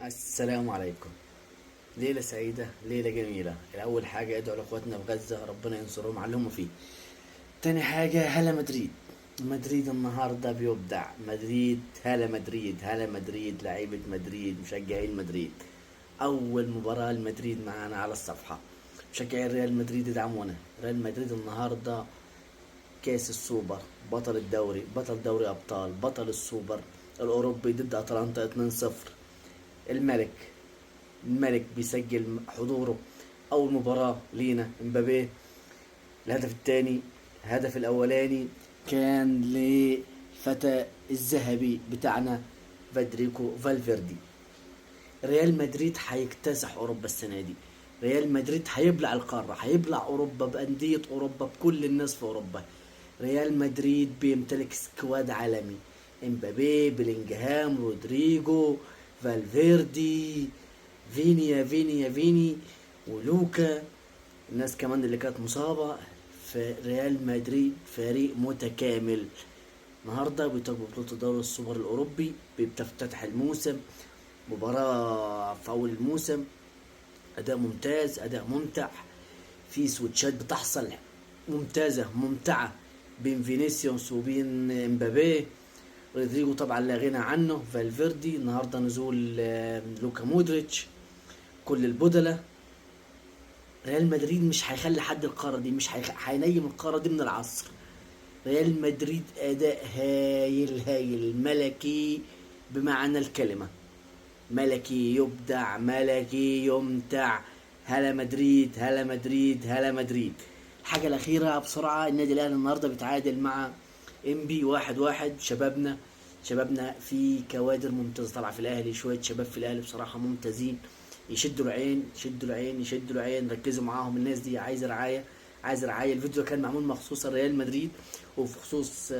السلام عليكم. ليلة سعيدة، ليلة جميلة. أول حاجة ادعوا لإخواتنا في غزة، ربنا ينصرهم على اللي هم فيه. تاني حاجة هلا مدريد. مدريد النهاردة بيبدع. مدريد، هلا مدريد، هلا مدريد، لعيبة مدريد، مشجعين مدريد. أول مباراة لمدريد معانا على الصفحة. مشجعين ريال مدريد ادعمونا. ريال مدريد النهاردة كاس السوبر، بطل الدوري، بطل دوري أبطال، بطل السوبر الأوروبي ضد أتلانتا 2-0. الملك الملك بيسجل حضوره. اول مباراة لينا امبابي الهدف الثاني. الهدف الاولاني كان لفتى الذهبي بتاعنا فادريكو فالفيردي. ريال مدريد هيكتسح اوروبا السنة دي. ريال مدريد هيبلع القارة، هيبلع اوروبا بأندية اوروبا، بكل الناس في اوروبا. ريال مدريد بيمتلك سكواد عالمي. امبابي، بلينجهام، رودريجو، فالفيردي، فيني ولوكا، الناس كمان اللي كانت مصابة. في ريال مدريد فريق متكامل. النهارده بيتوج بطولة دوري السوبر الأوروبي بتفتتح الموسم. مباراة في أول الموسم، أداء ممتاز، أداء ممتع. في سويتشات بتحصل ممتازة ممتعة بين فينيسيوس وبين امبابي. رودريجو طبعا لا غنى عنه. فالفيردي النهارده نزول لوكا مودريتش، كل البدلة. ريال مدريد مش هيخلي حد القارة دي، مش هينيم القارة دي من العصر. ريال مدريد أداء هايل هايل، ملكي بمعنى الكلمة. ملكي يبدع، ملكي يمتع. هلا مدريد، هلا مدريد، هلا مدريد. الحاجة الأخيرة بسرعة، النادي الأهلي النهاردة بيتعادل مع إنبي 1-1. شبابنا في كوادر ممتازة طالعة في الأهلي. شوية شباب في الأهلي بصراحة ممتازين. يشدوا العين، يشدوا العين، يشدوا العين، ركزوا معاهم. الناس دي عايزة رعاية، عايزة رعاية. الفيديو كان معمول مخصوص ريال مدريد، وبخصوص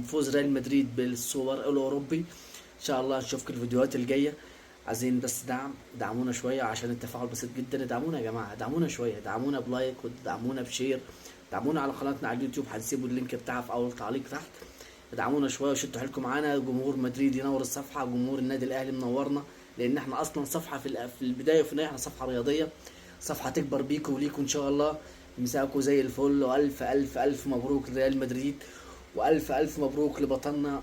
فوز ريال مدريد بالسوبر الأوروبي. إن شاء الله نشوفكم الفيديوهات الجاية. عايزين بس دعمونا شوية عشان التفاعل بسيط جدا. ادعمونا يا جماعة، دعمونا شوية، دعمونا بلايك ودعمونا بشير. دعمونا على قناتنا على اليوتيوب، هنسيبوا اللينك بتاعها في اول تعليق تحت. ادعمونا شوية وشدوا حيلكم معانا. جمهور مدريد ينور الصفحة، جمهور النادي الاهلي منورنا، لان احنا اصلا صفحة في البداية وفي النهاية احنا صفحة رياضية. صفحة تكبر بيكم وليكم ان شاء الله. مساكم زي الفل، والف الف الف مبروك لريال مدريد، والف الف مبروك لبطلنا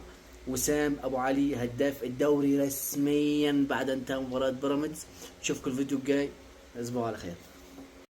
وسام ابو علي، هداف الدوري رسميا بعد انتهاء مباراة بيراميدز. نشوفكم الفيديو الجاي، تصبحوا على خير.